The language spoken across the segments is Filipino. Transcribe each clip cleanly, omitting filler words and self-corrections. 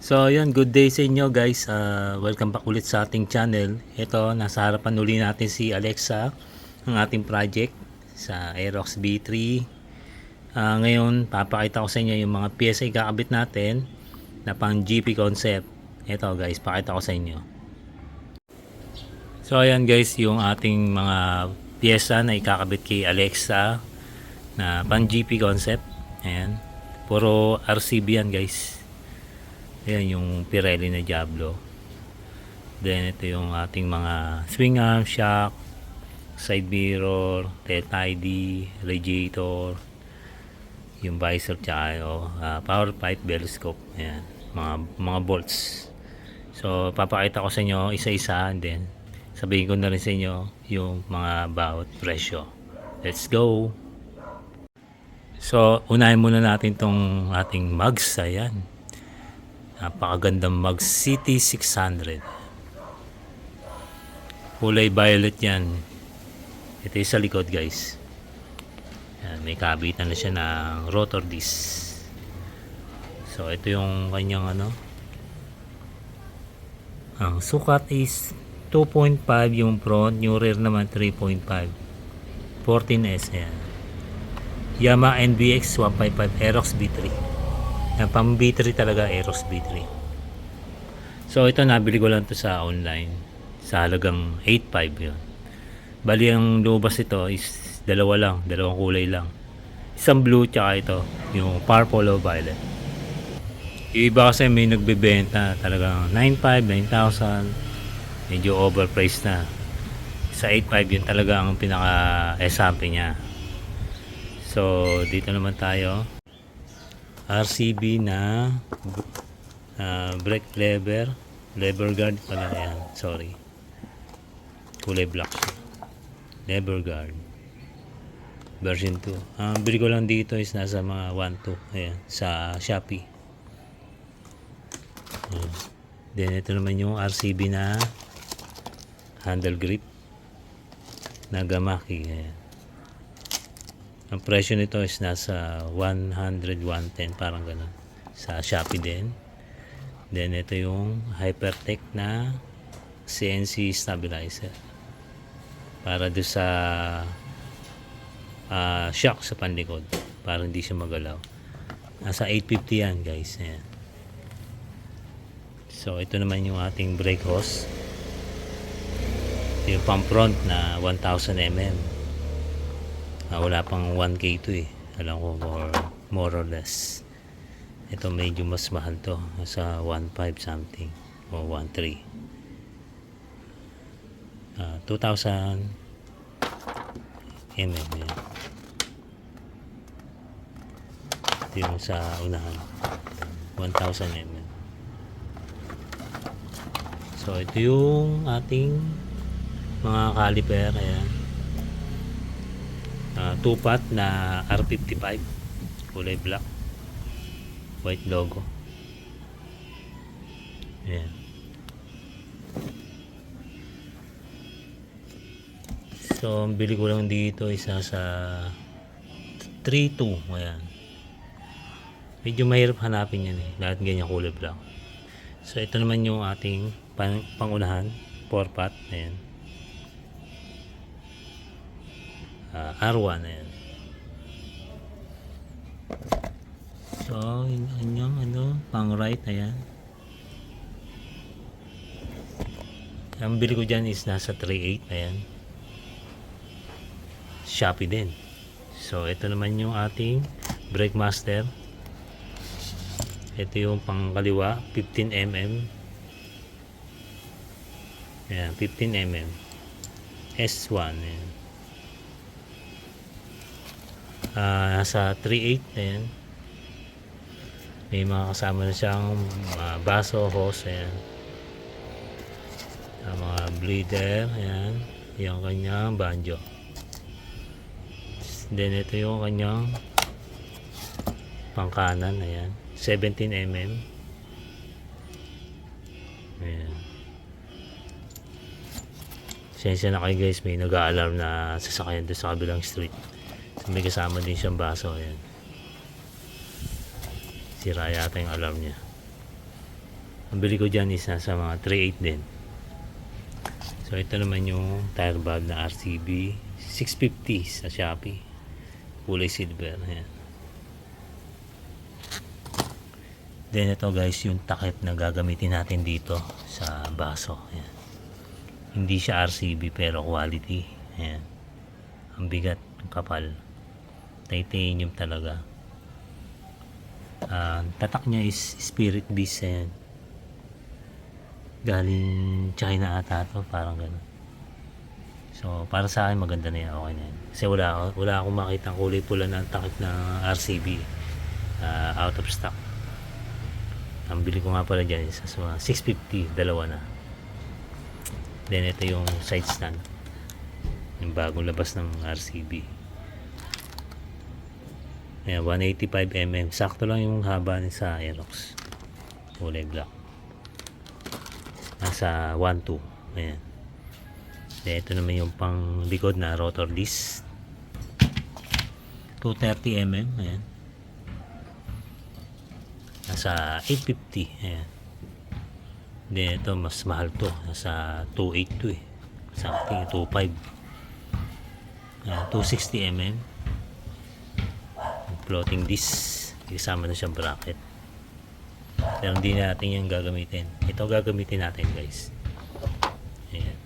So yun, good day sa inyo guys. Welcome back ulit sa ating channel. Ito, nasa harapan uli natin si Alexa, ang ating project sa Aerox B3. Ngayon, papakita ko sa inyo yung mga piyesa ikakabit natin na pang GP concept. Ito guys, pakita ko sa inyo. So ayan guys, yung ating mga piyesa na ikakabit kay Alexa na pang GP concept. Ayan, puro RCB yan guys. Ayan yung Pirelli na Diablo. Then ito yung ating mga swing arm, shock, side mirror, tail ID, radiator, yung visor, tsaka power pipe, belly scope. Ayan, mga bolts. So papakita ko sa inyo isa-isa, and then sabihin ko na rin sa inyo yung mga bawat presyo. Let's go! So unahin muna natin tong ating mugs. Ayan, napakagandang mag City 600, kulay violet yan. Ito yung sa likod guys. Yan, may kabitan na siya ng rotor disc. So ito yung kanyang ang sukat is 2.5 yung front, yung rear naman 3.5, 14S. Yan, Yamaha NBX 155 Aerox B3. Yan, pang B3 talaga, Aerox B3. So ito, nabili ko lang to sa online sa halagang 8.5 yun. Bali ang lubas ito is dalawang kulay lang, isang blue tsaka ito yung purple o violet. Yung iba kasi may nagbebenta talagang 9.5, 9,000, medyo overpriced na. Sa 8.5 yun talaga ang pinaka SMP niya. So dito naman tayo, RCB na brake lever guard pala yan, sorry, kulay black siya. Lever guard version 2. Ang bili ko lang dito is nasa mga 1.2, ayan, sa Shopee. Ayan. Then ito naman yung RCB na handle grip na Gamaki. Ayan. Ang presyo nito is nasa 100, 110, parang ganun, sa Shopee din. Then ito yung Hypertech na CNC stabilizer para do sa shock sa panlikod, para hindi siya magalaw. Nasa 850 yan guys. Ayan. So ito naman yung ating brake hose, yung pang front na 1000 mm. Wala pang 1K to eh, alam ko, more or less. Ito medyo mas mahal to, sa 1.5 something o 1.3. 2,000 mm yan. Ito yung sa unahan, 1,000 mm. So ito yung ating mga caliper. Ayan, tupat na R55, kulay black, white logo. Ayan. So ang bili ko lang dito isa sa 3.2. Ayan, medyo mahirap hanapin yan eh, lahat ganyan kulay black. So ito naman yung ating pangunahan, 4-pot. Ayan, R1. Ayan. So yung kanyang pang right. Ayan, ang bili ko dyan is nasa 3.8. Ayan, Shopee din. So ito naman yung ating brake master. Ito yung pang kaliwa, 15 mm. Ayan, 15 mm S1. Ayan. Nasa 3.8. Ayan, may mga kasama na siyang baso, hose. Ayan, mga bleeder. Ayan, yung kanyang banjo. Then ito yung kanyang pangkanan. Ayan, 17 mm. Ayan. Sensya na kayo guys, may nag-a-alarm na sasakyan doon sa kabilang street. So, may kasama din siyang baso. Ayan, sira yata yung alarm niya. Ang bili ko dyan is nasa mga 3.8 din. So ito naman yung tire valve na RCB 650 sa Shopee, kulay silver. Ayan. Then ito guys, yung takip na gagamitin natin dito sa baso. Ayan. Hindi siya RCB pero quality. Ayan. Ang bigat, ang kapal. Titanium talaga. Tatak niya is Spirit Beast. Ayan. Galing China ata to, parang gano'n. So para sa akin maganda na yan, okay na yan. Kasi wala akong makita kulay pula na takip na RCB. Out of stock. Ang bili ko nga pala dyan is 650, dalawa na. Then ito yung side stand, yung bagong labas ng RCB. Ayan, 185mm, sakto lang yung haba ni sa Aerox, kulay black, nasa 1.2. Ayan. Then ito naman yung pang likod na rotor disc, 230mm. Ayan, nasa 850. Ayan. Then ito mas mahal to, nasa 282 something, 25. 260mm floating disc, isama na siyang bracket, pero hindi natin yung gagamitin. Ito gagamitin natin guys. Ayan.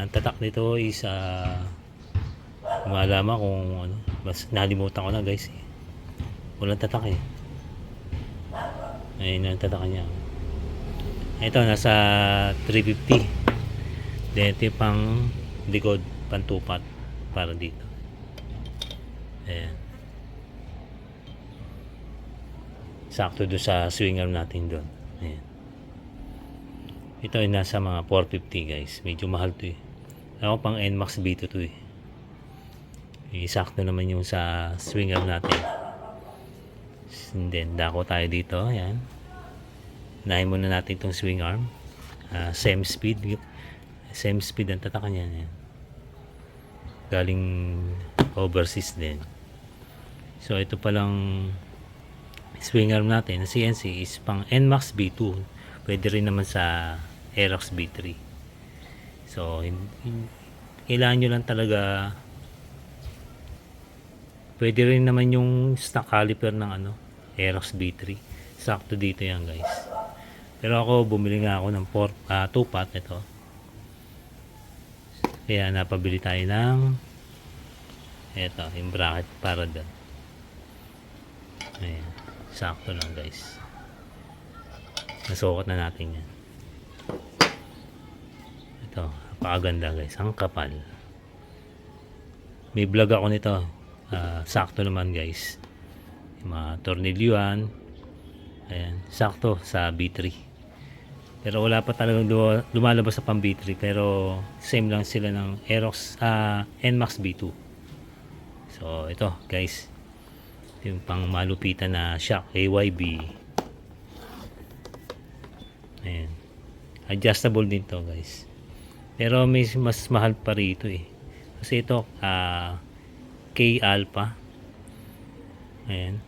Ang tatak nito is malaman kung ano, mas nalimutan ko na guys eh. Walang tatak eh. Ayun ang tatak niya. Ito nasa 350. Then ito pang likod, pantupat para dito. Ayan. Sakto doon sa swing arm natin doon. Ayan. Ito ay nasa mga 450 guys. Medyo mahal to eh. Ako pang NMAX B2 to eh. Sakto naman yung sa swing arm natin. And then dako tayo dito. Ayan. Unahin muna natin itong swing arm. Same speed ang tatakan niya. Ayan. Galing overseas din. So ito palang swing arm natin na CNC is pang NMAX B2. Pwede rin naman sa Aerox B3. So kailangan nyo lang talaga. Pwede rin naman yung stock caliper ng Aerox B3. Sakto dito yan guys. Pero ako bumili nga ako ng 2-pot ito. Kaya napabili tayo ng ito, yung bracket para doon. Ayan. Sakto lang guys. Nasukat na natin yan. Ito, napakaganda guys. Ang kapal. May vlog ako nito. Sakto naman guys. Yung mga tornilyuan. Ayan. Sakto sa B3. Pero wala pa talagang lumalabas sa pang B3. Pero same lang sila ng Aerox NMAX B2. So ito guys. Yung pang malupitan na shock AYB. Ayan. Adjustable din to guys. Pero may mas mahal pa rito eh. Kasi ito K alpha. Ayan.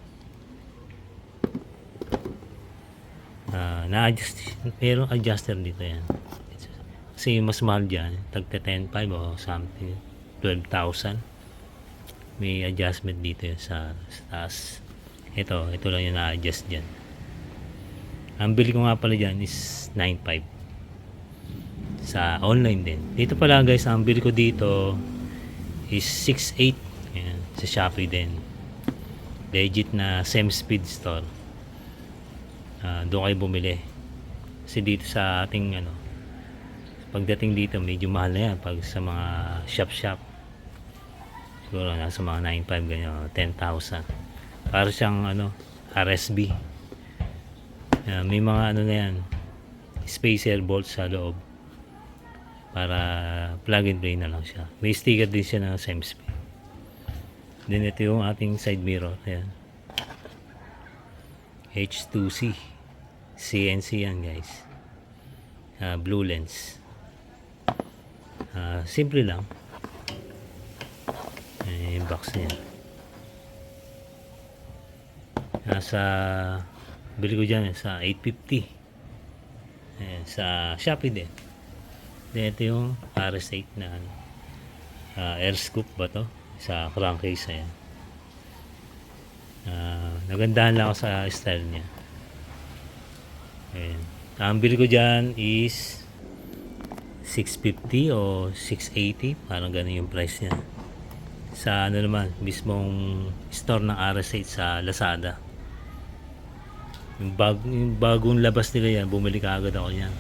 Na-adjust, pero adjuster dito yan. Kasi mas mahal dyan, tagka 10.5 o something, 12,000. May adjustment dito yun sa taas. Ito lang yung na-adjust dyan. Ang bili ko nga pala dyan is 9.5 sa online din. Dito pala guys, ang bili ko dito is 6.8. Ayan, sa Shopee din. Legit na same speed store. Doon kayo bumili. Kasi dito sa ating pagdating dito medyo mahal na yan pag sa mga shop siguro nasa mga 9.5 ganyan, 10,000. Para siyang RSB. May mga na yan, spacer bolt sa loob para plug and play na lang siya. May sticker din siya na same speed. Then ito yung ating side mirror. Ayan. H2C CNC yan guys. Blue lens. Simple lang. Yung box niya. Nasa Bili ko dyan sa 850. Ayan, sa Shopee din. Then ito yung RS8 na air scoop ba to? Sa crankcase. Ayan. Nagandahan lang ako sa style niya. Ayan. Ang bili ko dyan is 650 o 680. Parang ganun yung price niya. Sa ano naman, mismong store ng RS8 sa Lazada. Yung bagong labas nila yan, bumili ka agad ako yan.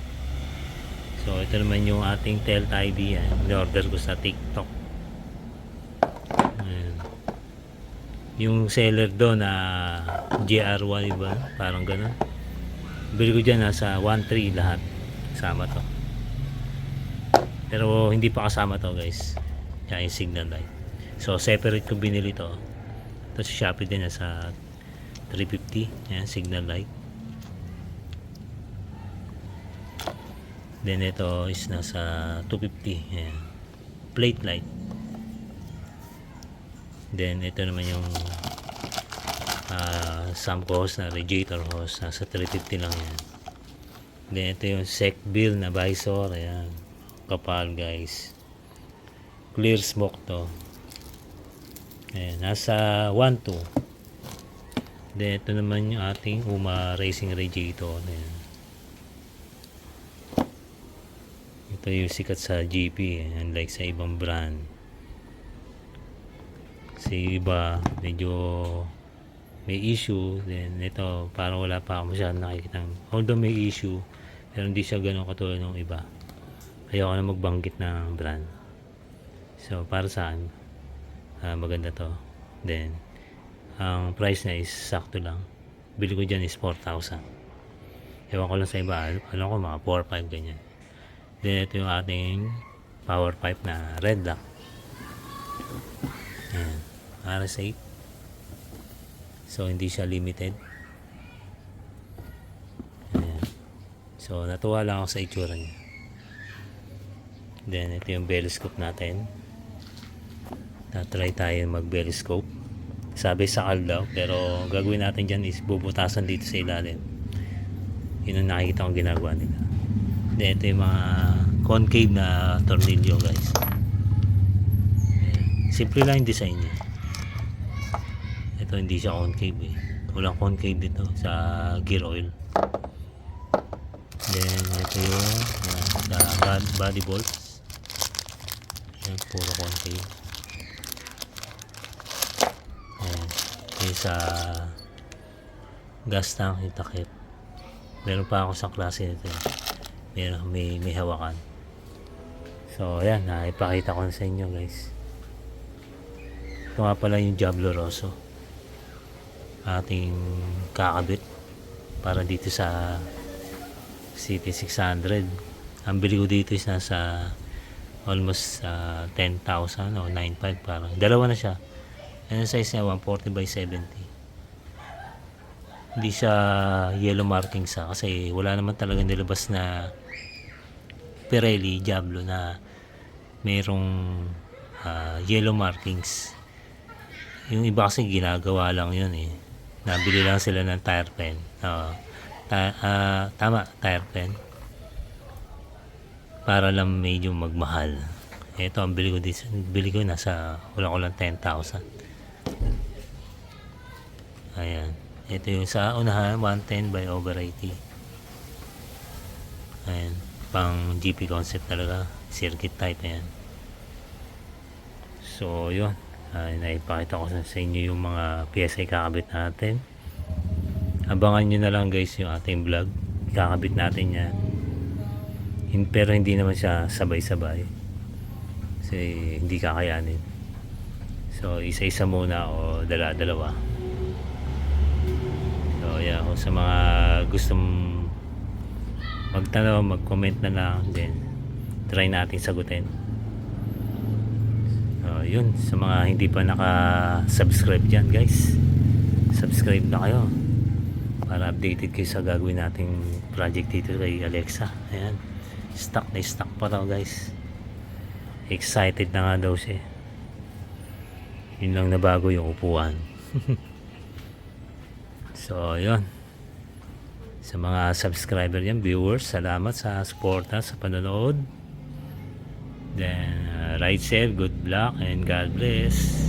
So ito naman yung ating Tel ID yan. In-order ko sa TikTok. Ayan. Yung seller doon na GR1 ba? Parang ganun. Bili ko dyan nasa 1.3 lahat. Kasama to. Pero hindi pa kasama to guys. Kaya yung signal light. So separate ko binili to. Ito sa Shopee din nasa 350. Ayan, signal light. Then ito is nasa 250. Ayan. Plate light. Then ito naman yung sump hose na radiator hose. Nasa 350 lang yan. Then ito yung sec bill na visor. Ayan. Kapal guys. Clear smoke to. Ayan. Nasa 1.2. Then ito naman yung ating UMA racing radiator. Ayan. Ito yung sikat sa GP. Unlike sa ibang brand. Kasi iba medyo may issue. Then ito parang wala pa ako masyadong nakikita. Although may issue, pero hindi siya ganun katulad ng iba. Ayoko na magbanggit ng brand. So para saan maganda to. Then ang price na is sakto lang. Bili ko dyan is 4,000. Ewan ko lang sa iba. Alam ko mga 4-5 ganyan. Then ito yung ating power pipe na red lock. Ayan. RS8. So hindi siya limited. Ayan. So natuwa lang ako sa itsura niya. Then ito yung belly scope natin. Try tayo mag belly scope. Sabi sakal daw, pero gagawin natin dyan is bubutasan dito sa ilalim. Yun ang nakikita kong ginagawa nila. Then ito yung mga concave na tornilyo guys. Ayan. Simple lang yung design niya. Ito hindi siya concave eh. Walang concave dito sa gear oil. Then ito yung body bolts. Ayan, puro concave. Ayan. Yung sa gas tank yung takip. Meron pa ako sa klase nito. May hawakan. So ayan, ipakita ko na sa inyo guys. Ito nga pala yung Diablo Rosso. Ating kakabit para dito sa City 600. Ang bili ko dito is nasa almost 10,000 o 9,500 parang. Dalawa na siya. Ang size niya 140 by 70. Hindi siya yellow marking sa kasi wala naman talaga nilabas na Pirelli Diablo na mayroong yellow markings. Yung iba kasi ginagawa lang yun eh. Nabili lang sila ng tire pen. Tama, tire pen. Para lang medyo magmahal. Ito ang bili ko nasa wala ko lang 10,000. Ayan. Ito yung sa unahan 110 by over 80. Ayan. Pang GP concept talaga. Circuit type yan. So yun. Naipakita ko sa inyo yung mga piyesa kakabit natin. Abangan nyo na lang guys yung ating vlog. Kakabit natin yan. Pero hindi naman siya sabay-sabay. Kasi hindi kakayanin. So isa-isa muna o dala-dalawa. So yeah, kung sa mga gustong magtanong, mag-comment na lang, then try natin sagutin. So yun, sa mga hindi pa naka-subscribe dyan guys, subscribe na kayo para updated kayo sa gagawin nating project dito kay Alexa. Ayan, stock na stock pa daw guys. Excited na nga daw siya. Yun lang na bago, yung upuan. So yun, Sa mga subscriber yan, viewers, salamat sa suporta sa panonood. Then, ride safe, good luck, and God bless.